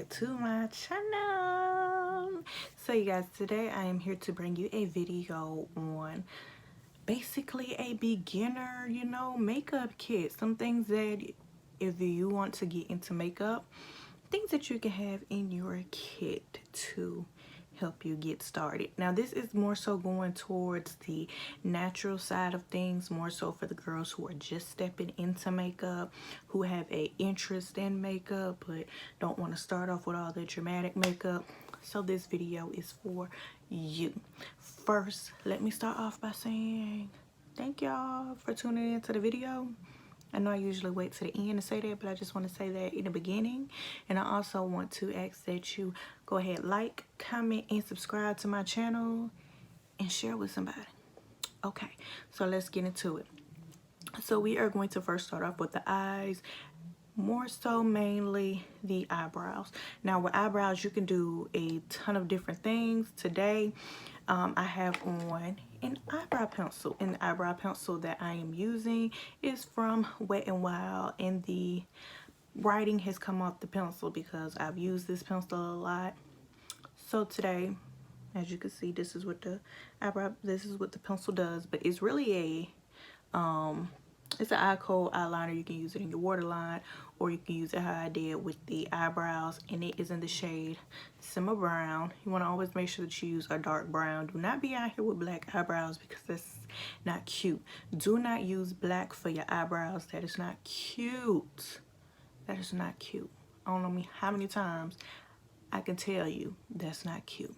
back to my channel. So you guys, today I am here to bring you a video on basically a beginner, makeup kit. Some things that if you want to get into makeup, things that you can have in your kit to help you get started. Now this is more so going towards the natural side of things, more so for the girls who are just stepping into makeup, who have a interest in makeup but don't want to start off with all the dramatic makeup. So this video is for you. First, let me start off by saying thank y'all for tuning into the video. I know I usually wait to the end to say that, but I just want to say that in the beginning. And I also want to ask that you go ahead, like, comment, and subscribe to my channel and share with somebody. Okay, so let's get into it. So we are going to first start off with the eyes, more so mainly the eyebrows. Now with eyebrows, you can do a ton of different things. Today, I have on an eyebrow pencil, and the eyebrow pencil that I am using is from Wet n Wild, and the writing has come off the pencil because I've used this pencil a lot. So today, as you can see, this is what the pencil does, but it's really it's an eye coat eyeliner. You can use it in your waterline, or you can use it how I did with the eyebrows, and it is in the shade Simmer Brown. You want to always make sure that you use a dark brown. Do not be out here with black eyebrows because that's not cute. Do not use black for your eyebrows. That is not cute. That is not cute. I don't know how many times I can tell you that's not cute.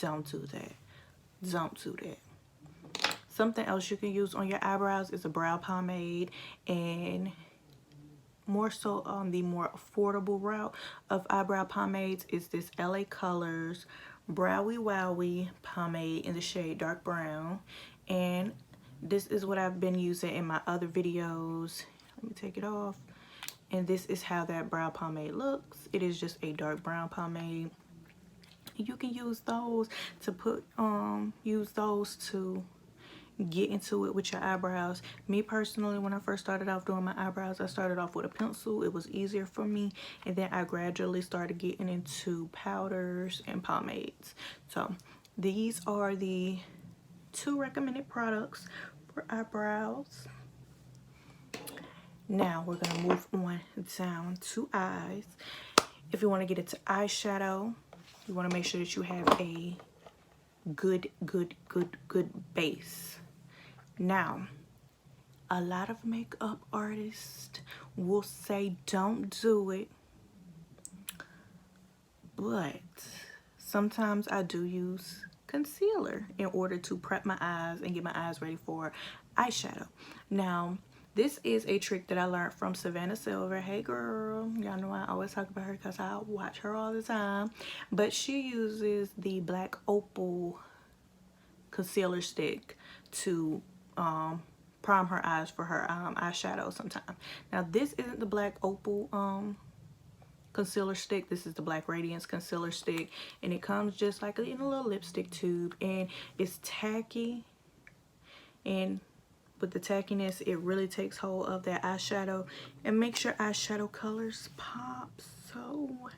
Don't do that. Don't do that. Something else you can use on your eyebrows is a brow pomade, and more so on the more affordable route of eyebrow pomades is this LA Colors Browy Wowie pomade in the shade dark brown. And this is what I've been using in my other videos. Let me take it off. And this is how that brow pomade looks. It is just a dark brown pomade. You can use those to get into it with your eyebrows. Me personally, when I first started off doing my eyebrows, I started off with a pencil. It was easier for me, and then I gradually started getting into powders and pomades. So these are the 2 recommended products for eyebrows. Now we're gonna move on down to eyes. If you want to get into eyeshadow, you want to make sure that you have a good base. Now, a lot of makeup artists will say don't do it, but sometimes I do use concealer in order to prep my eyes and get my eyes ready for eyeshadow. Now, this is a trick that I learned from Savannah Silver. Hey girl, y'all know I always talk about her because I watch her all the time. But she uses the Black Opal concealer stick to prime her eyes for her eyeshadow sometime. Now this isn't the Black Opal concealer stick. This is the Black Radiance concealer stick, and it comes just like in a little lipstick tube, and it's tacky, and with the tackiness it really takes hold of that eyeshadow and makes your eyeshadow colors pop. So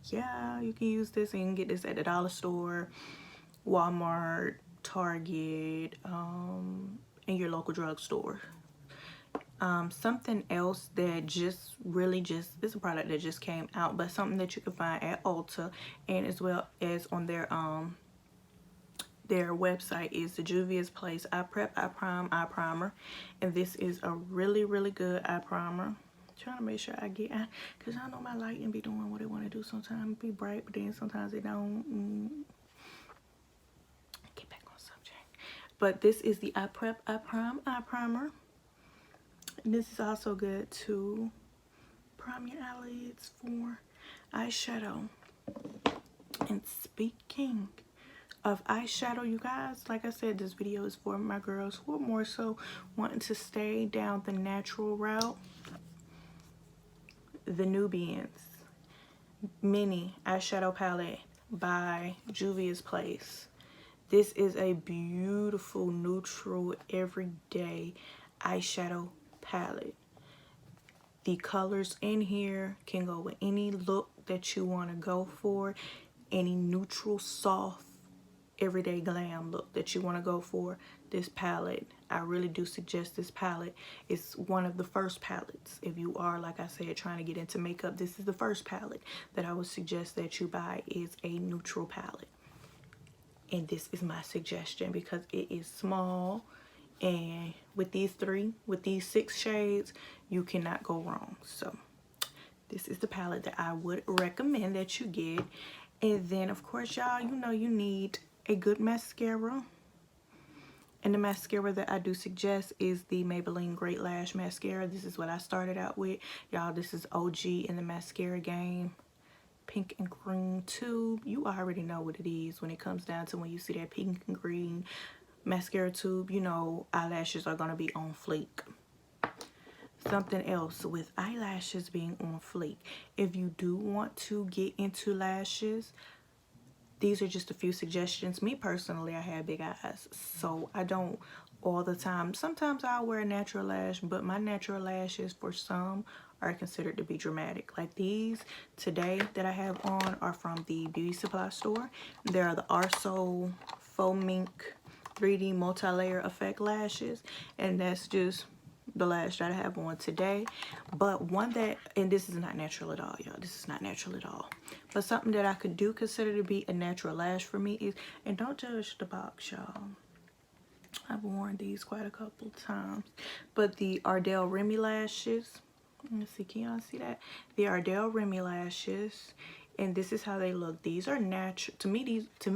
yeah, you can use this, and you can get this at the dollar store, Walmart, Target, in your local drugstore. Something else that just it's a product that just came out, but something that you can find at Ulta and as well as on their website is the Juvia's Place Eye Prep Eye Prime Eye Primer, and this is a really good eye primer. I'm trying to make sure I get, because I know my lighting be doing what it want to do. Sometimes it be bright, but then sometimes it don't. Get back on subject. But this is the Eye Prep Eye Prime Eye Primer. And this is also good to prime your eyelids for eyeshadow. And speaking of eyeshadow, you guys, like I said, this video is for my girls who are more so wanting to stay down the natural route. The Nubians Mini Eyeshadow Palette by Juvia's Place. This is a beautiful, neutral, everyday eyeshadow palette. The colors in here can go with any look that you want to go for, any neutral, soft, everyday glam look that you want to go for, this palette, I really do suggest this palette. It's one of the first palettes. If you are, like I said, trying to get into makeup, this is the first palette that I would suggest that you buy, is a neutral palette. And this is my suggestion because it is small, and with these 6 shades, you cannot go wrong. So this is the palette that I would recommend that you get. And then of course, y'all, you know you need a good mascara. And the mascara that I do suggest is the Maybelline Great Lash Mascara. This is what I started out with. Y'all, this is OG in the mascara game. Pink and green tube. You already know what it is when it comes down to when you see that pink and green mascara tube. You know eyelashes are going to be on fleek. Something else with eyelashes being on fleek. If you do want to get into lashes, these are just a few suggestions. Me personally, I have big eyes, so I don't all the time. Sometimes I'll wear a natural lash, but my natural lashes for some are considered to be dramatic. Like these today that I have on are from the beauty supply store. They are the Arso Faux Mink 3D multi-layer effect lashes, and that's just the lash that I have on today. But one that, and this is not natural at all, y'all, this is not natural at all, but something that I could do consider to be a natural lash for me is, and don't judge the box, y'all, I've worn these quite a couple times, but the Ardell Remy lashes. Let's see, can y'all see that? The Ardell Remy lashes, and this is how they look. These are natural to me.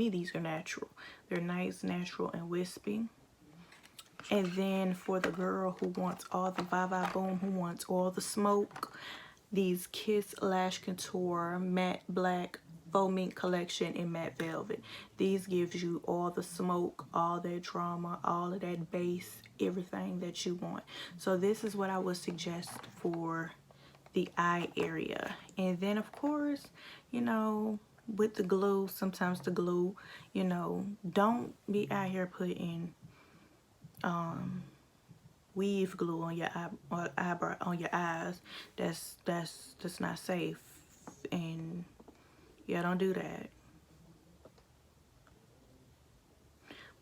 These are natural. They're nice, natural, and wispy. And then for the girl who wants all the vibe boom, who wants all the smoke, these Kiss Lash Contour Matte Black Faux Mink Collection in Matte Velvet. These gives you all the smoke, all that drama, all of that base, everything that you want. So this is what I would suggest for the eye area. And then of course, you know, with the glue, sometimes the glue, you know, don't be out here putting weave glue on your eyebrow, on your eyes. That's not safe. And yeah, don't do that.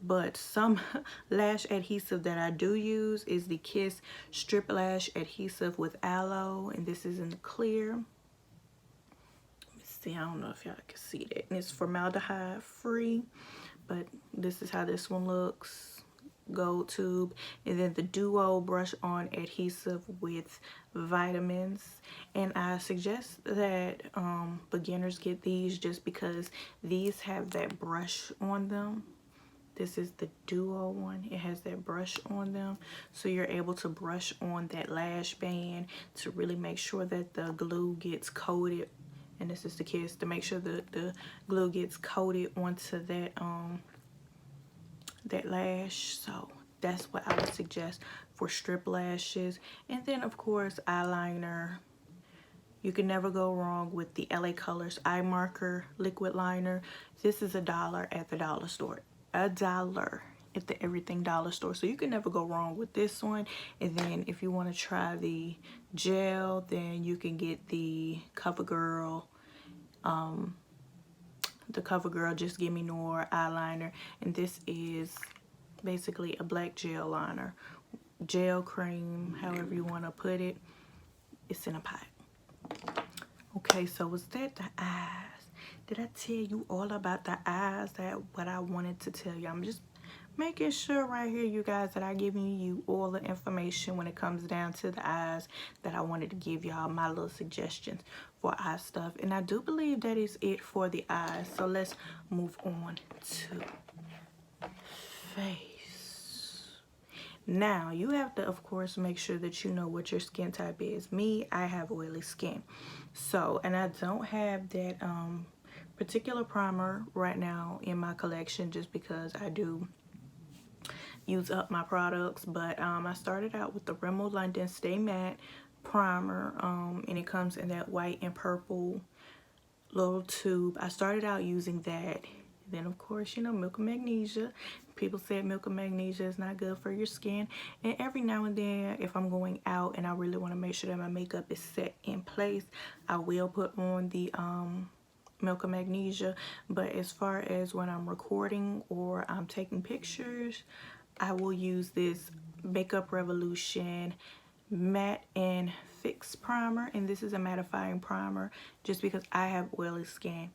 But some lash adhesive that I do use is the Kiss Strip Lash Adhesive with Aloe, and this is in the clear. Let me see, I don't know if y'all can see that. And it's formaldehyde free, but this is how this one looks. Gold tube. And then the Duo brush on adhesive with vitamins, and I suggest that beginners get these just because these have that brush on them. This is the Duo one. It has that brush on them, so you're able to brush on that lash band to really make sure that the glue gets coated. And this is the Kiss, to make sure that the glue gets coated onto that that lash. So that's what I would suggest for strip lashes. And then of course eyeliner. You can never go wrong with the LA Colors Eye Marker Liquid Liner. This is $1 at the dollar store. $1 at the everything dollar store. So you can never go wrong with this one. And then if you want to try the gel, then you can get the CoverGirl Just Give Me More eyeliner, and this is basically a black gel liner, gel cream, however you want to put it. It's in a pot. Okay, so was that the eyes? Did I tell you all about the eyes? That what I wanted to tell you. I'm just making sure right here, you guys, that I'm giving you all the information when it comes down to the eyes, that I wanted to give y'all my little suggestions for eye stuff. And I do believe that is it for the eyes. So let's move on to face. Now you have to, of course, make sure that you know what your skin type is. Me, I have oily skin, so, and I don't have that particular primer right now in my collection just because I do use up my products. But I started out with the Rimmel London Stay Matte primer, and it comes in that white and purple little tube. I started out using that. Then of course, you know, milk of magnesia. People said milk of magnesia is not good for your skin. And every now and then, if I'm going out and I really want to make sure that my makeup is set in place, I will put on the milk of magnesia. But as far as when I'm recording or I'm taking pictures, I will use this Makeup Revolution matte and fix primer, and this is a mattifying primer just because I have oily skin.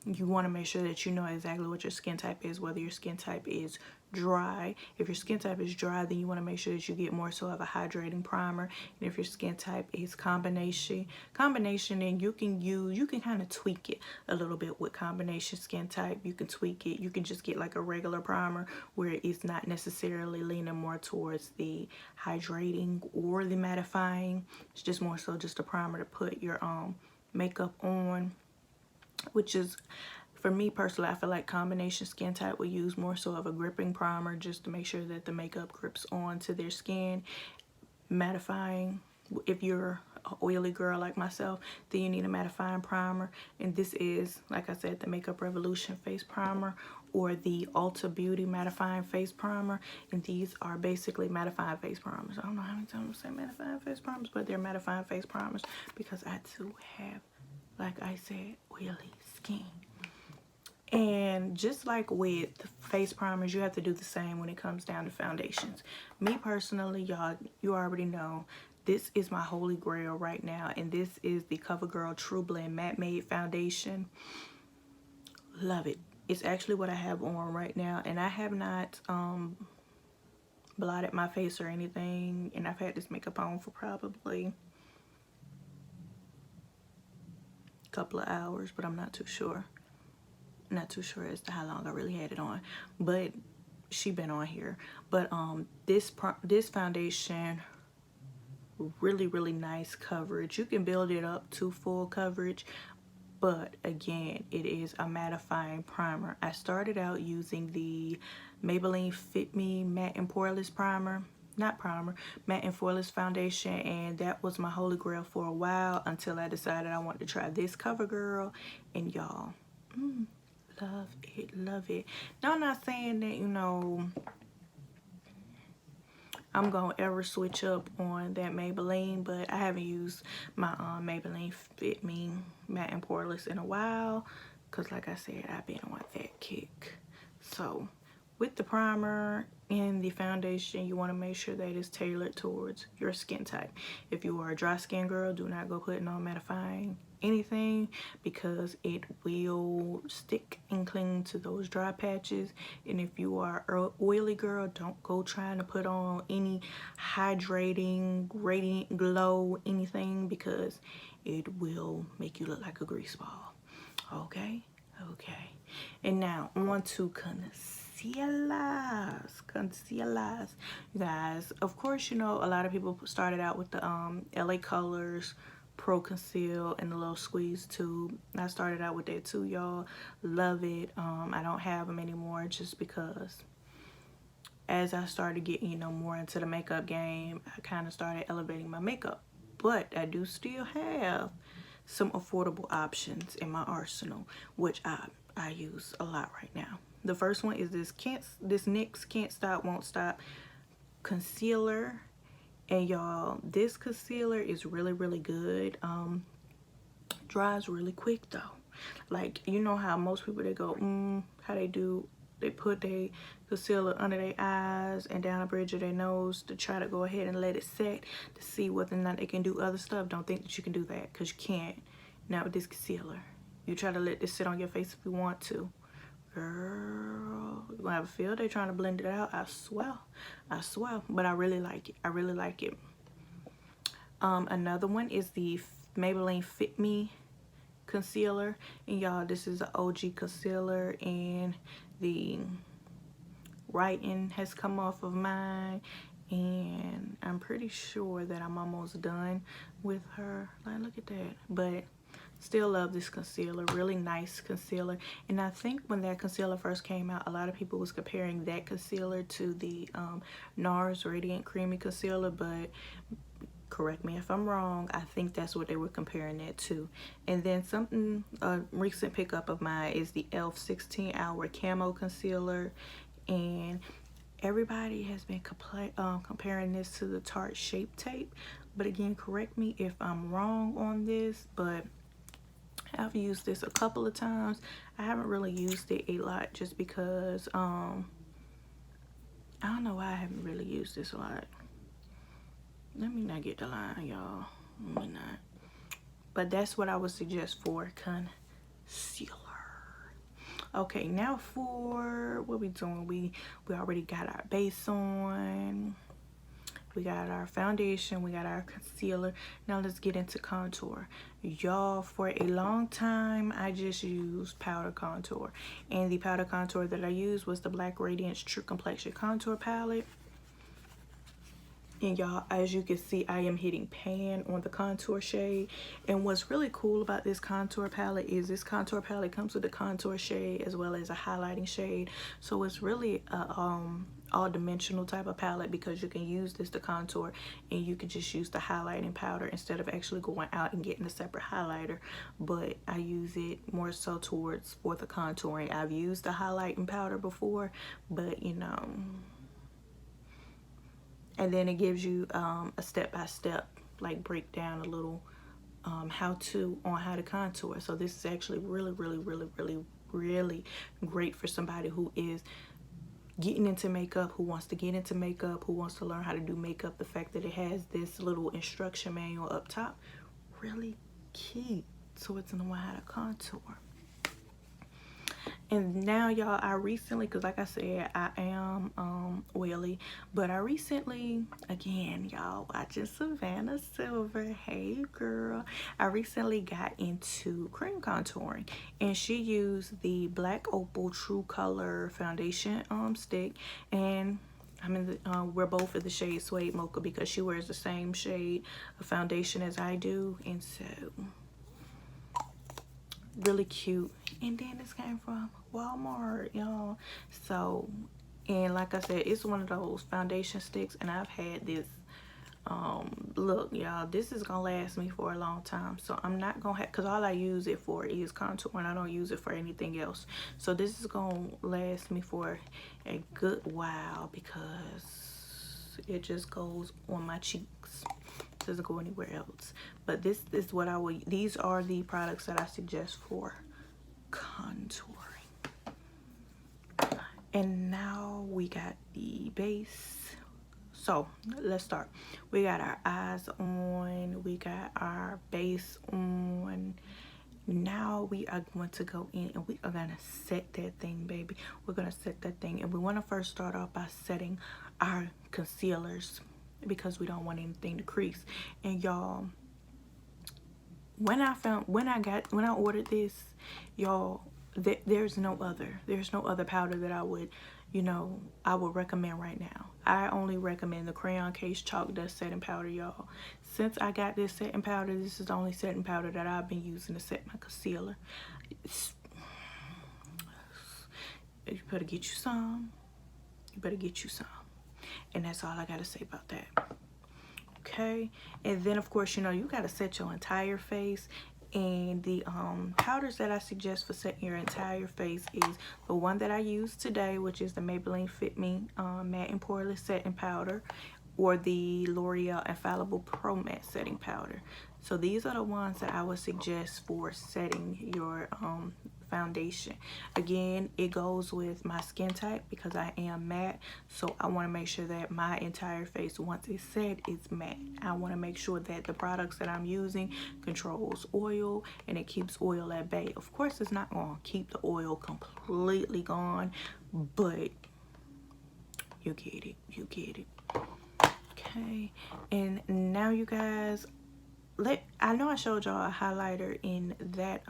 You want to make sure that you know exactly what your skin type is, whether your skin type is dry. If your skin type is dry, then you want to make sure that you get more so of a hydrating primer. And if your skin type is combination, then you can kind of tweak it a little bit with combination skin type. You can tweak it. You can just get like a regular primer where it's not necessarily leaning more towards the hydrating or the mattifying. It's just more so just a primer to put your makeup on, which is, for me personally, I feel like combination skin type will use more so of a gripping primer just to make sure that the makeup grips onto their skin. Mattifying, if you're an oily girl like myself, then you need a mattifying primer, and this is, like I said, the Makeup Revolution face primer or the Ulta Beauty mattifying face primer. And these are basically mattifying face primers. I don't know how many times I say mattifying face primers, but they're mattifying face primers because I too have, like I said, oily skin. And just like with face primers, you have to do the same when it comes down to foundations. Me personally, y'all, you already know, this is my holy grail right now, and this is the CoverGirl True Blend Matte Made Foundation. Love it. It's actually what I have on right now, and I have not blotted my face or anything, and I've had this makeup on for probably a couple of hours, but I'm not too sure. Not too sure as to how long I really had it on, but she been on here. But this foundation, really nice coverage. You can build it up to full coverage, but again, it is a mattifying primer. I started out using the Maybelline Fit Me Matte and Poreless primer, not primer, matte and poreless foundation, and that was my holy grail for a while until I decided I wanted to try this CoverGirl, and y'all, love it, love it. Now, I'm not saying that, you know, I'm gonna ever switch up on that Maybelline, but I haven't used my Maybelline Fit Me Matte and Poreless in a while because, like I said, I've been on that kick. So with the primer and the foundation, you want to make sure that it's tailored towards your skin type. If you are a dry skin girl, do not go putting on mattifying anything because it will stick and cling to those dry patches. And if you are an oily girl, don't go trying to put on any hydrating, radiant glow, anything, because it will make you look like a grease ball. Okay? Okay. And now on to concealers. You guys, of course, you know, a lot of people started out with the LA Colors Pro Conceal and the little squeeze tube. I started out with that too, y'all. Love it. I don't have them anymore just because as I started getting, you know, more into the makeup game, I kind of started elevating my makeup. But I do still have some affordable options in my arsenal, which I use a lot right now. The first one is this NYX Can't Stop Won't Stop concealer. And y'all, this concealer is really good. Dries really quick though. Like, you know how most people, they go how they do, they put their concealer under their eyes and down the bridge of their nose to try to go ahead and let it set to see whether or not they can do other stuff. Don't think that you can do that, because you can't. Not with this concealer. You try to let this sit on your face if you want to, girl, you're gonna have a field day trying to blend it out. I swear. But I really like it. Another one is the Maybelline Fit Me concealer, and y'all, this is an OG concealer, and the writing has come off of mine, and I'm pretty sure that I'm almost done with her. Like, look at that. But still love this concealer. Really nice concealer. And I think when that concealer first came out, a lot of people was comparing that concealer to the NARS Radiant Creamy Concealer, but Correct me if I'm wrong. I think that's what they were comparing that to. And then something, a recent pickup of mine is the e.l.f. 16-hour camo concealer. And everybody has been comparing this to the Tarte Shape Tape. But again, correct me if I'm wrong on this, but I've used this a couple of times. I haven't really used it a lot just because, I don't know why I haven't really used this a lot. Let me not get the line, y'all. Let me not. But that's what I would suggest for concealer. Okay, now for what we doing? We already got our base on. We got our foundation. We got our concealer. Now let's get into contour. Y'all, for a long time, I just used powder contour. And the powder contour that I used was the Black Radiance True Complexion Contour Palette. And y'all, as you can see, I am hitting pan on the contour shade. And what's really cool about this contour palette is this contour palette comes with a contour shade as well as a highlighting shade. So it's really a all-dimensional type of palette, because you can use this to contour and you can just use the highlighting powder instead of actually going out and getting a separate highlighter. But I use it more so towards for the contouring. I've used the highlighting powder before, but you know. And then it gives you a step-by-step like breakdown, a little how-to on how to contour. So this is actually really great for somebody who is getting into makeup, who wants to get into makeup, who wants to learn how to do makeup. The fact that it has this little instruction manual up top, really key towards knowing how to contour. And now, y'all, I recently, because like I said, I am oily, but I recently, again, y'all, watching Savannah Silver, hey girl, I recently got into cream contouring, and she used the Black Opal True Color foundation stick, and I'm in the, we're both in the shade Suede Mocha, because she wears the same shade of foundation as I do, and so really cute. And then this came from Walmart, y'all. So, and like I said, it's one of those foundation sticks, and I've had this look, y'all, this is gonna last me for a long time. So I'm not gonna have, because all I use it for is contour, and I don't use it for anything else. So this is gonna last me for a good while, because it just goes on my cheeks, doesn't go anywhere else. But this is what I would, these are the products that I suggest for contouring. And now we got the base. So let's start. We got our eyes on, we got our base on. Now we are going to go in and we are gonna set that thing, baby. We're gonna set that thing, and we want to first start off by setting our concealers, because we don't want anything to crease. And y'all, when I ordered this, y'all, there's no other powder that I would, you know, I would recommend right now. I only recommend the Crayon Case Chalk Dust Setting Powder, y'all. Since I got this setting powder, this is the only setting powder that I've been using to set my concealer. You better get you some. You better get you some. And that's all I gotta say about that. Okay, and then of course, you know, you gotta set your entire face. And the powders that I suggest for setting your entire face is the one that I used today, which is the Maybelline Fit Me Matte and Poreless Setting Powder, or the L'Oreal Infallible Pro Matte Setting Powder. So these are the ones that I would suggest for setting your foundation. Again, it goes with my skin type, because I am matte, so I want to make sure that my entire face, once it's set, is matte. I want to make sure that the products that I'm using controls oil, and it keeps oil at bay. Of course, it's not going to keep the oil completely gone, but you get it. Okay, and now you guys, I know I showed y'all a highlighter in that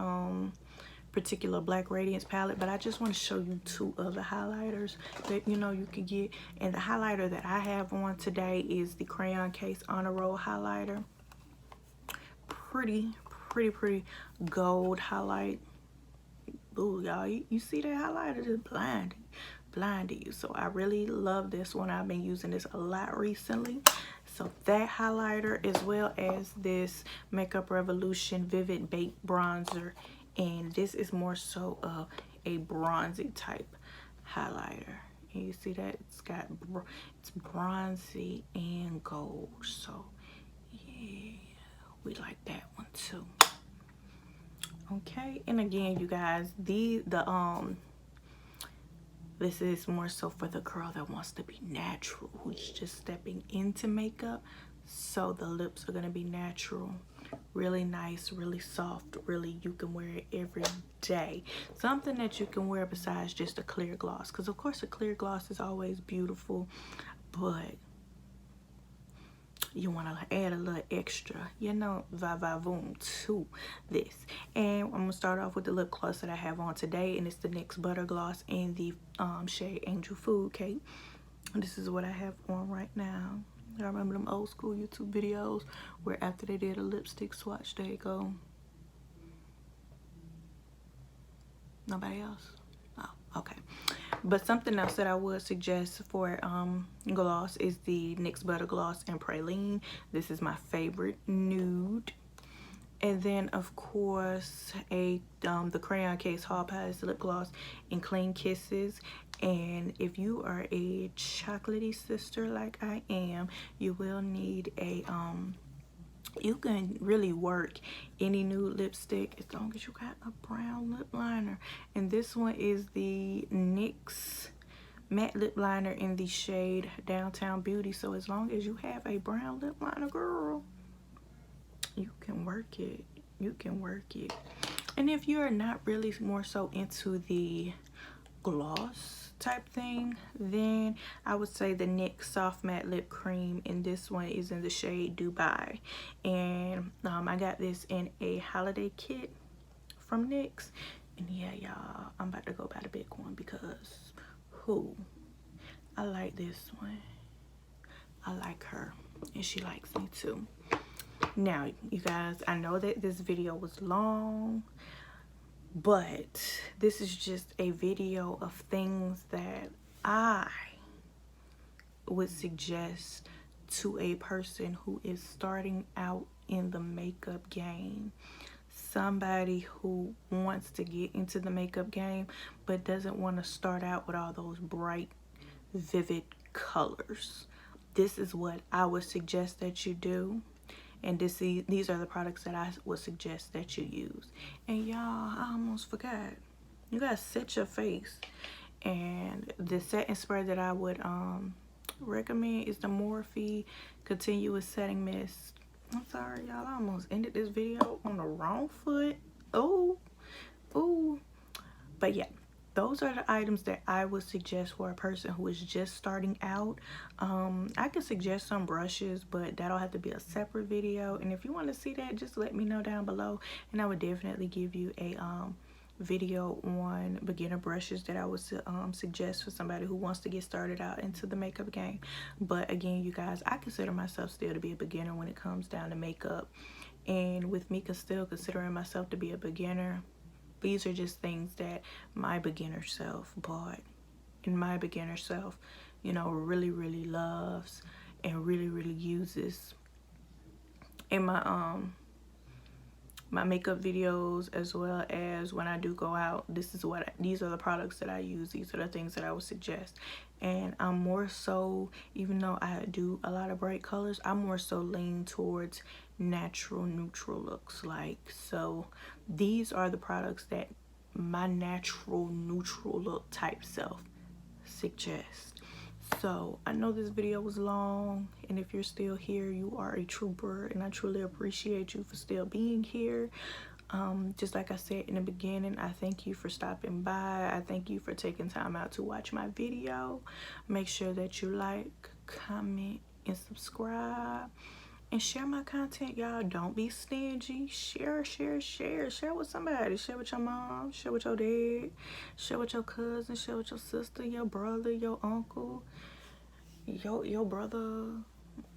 particular Black Radiance palette, but I just want to show you two other highlighters that, you know, you can get. And the highlighter that I have on today is the Crayon Case Honor Roll highlighter. Pretty gold highlight. Ooh, y'all, you see that highlighter? Just blinding. blind to you. So I really love this one. I've been using this a lot recently. So that highlighter, as well as this Makeup Revolution Vivid Baked Bronzer, and this is more so of a bronzy type highlighter. And you see that it's bronzy and gold. So yeah, we like that one too. Okay, and again, you guys, this is more so for the girl that wants to be natural, who's just stepping into makeup. So the lips are gonna be natural, really nice, really soft, really, you can wear it every day. Something that you can wear besides just a clear gloss, because of course a clear gloss is always beautiful, but you want to add a little extra, you know, va-va-voom to this. And I'm gonna start off with the lip gloss that I have on today, and it's the NYX Butter Gloss in the shade Angel Food Cake. And this is what I have on right now. I remember them old school YouTube videos where after they did a lipstick swatch, they go. Nobody else? Oh, okay. But something else that I would suggest for gloss is the NYX Butter Gloss in Praline. This is my favorite nude. And then of course the Crayon Case Hall Pass lip gloss in Clean Kisses. And if you are a chocolatey sister like I am, you will need a you can really work any nude lipstick as long as you got a brown lip liner. And this one is the NYX matte lip liner in the shade Downtown Beauty. So as long as you have a brown lip liner, girl, you can work it. You can work it. And if you're not really more so into the gloss type thing, then I would say the NYX Soft Matte Lip Cream, and this one is in the shade Dubai. And I got this in a holiday kit from NYX. And yeah, y'all, I'm about to go buy the big one because I like this one. I like her and she likes me too. Now you guys, I know that this video was long, but this is just a video of things that I would suggest to a person who is starting out in the makeup game. Somebody who wants to get into the makeup game but doesn't want to start out with all those bright, vivid colors. This is what I would suggest that you do. And these are the products that I would suggest that you use. And y'all, I almost forgot. You gotta set your face. And the setting spray that I would recommend is the Morphe Continuous Setting Mist. I'm sorry, y'all. I almost ended this video on the wrong foot. Oh. But yeah. Those are the items that I would suggest for a person who is just starting out. I could suggest some brushes, but that'll have to be a separate video. And if you want to see that, just let me know down below. And I would definitely give you a video on beginner brushes that I would suggest for somebody who wants to get started out into the makeup game. But again, you guys, I consider myself still to be a beginner when it comes down to makeup. And with me still considering myself to be a beginner, these are just things that my beginner self bought, and my beginner self, you know, really loves and really uses in my my makeup videos, as well as when I do go out. These are the products that I use. These are the things that I would suggest. And I'm more so, even though I do a lot of bright colors, I'm more so lean towards natural neutral looks. Like, so these are the products that my natural neutral look type self suggests. So I know this video was long, and if you're still here, you are a trooper, and I truly appreciate you for still being here. Just like I said in the beginning, I thank you for stopping by. I thank you for taking time out to watch my video. Make sure that you like, comment, and subscribe, and share my content, y'all. Don't be stingy. Share with somebody. Share with your mom, share with your dad, share with your cousin, share with your sister, your brother, your uncle, your brother,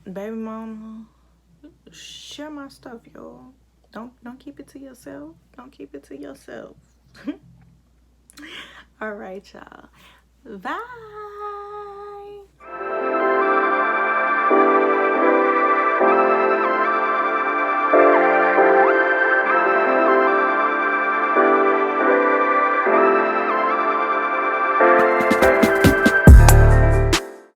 baby mama. Share my stuff, y'all. Don't keep it to yourself. Don't keep it to yourself. All right, y'all. Bye.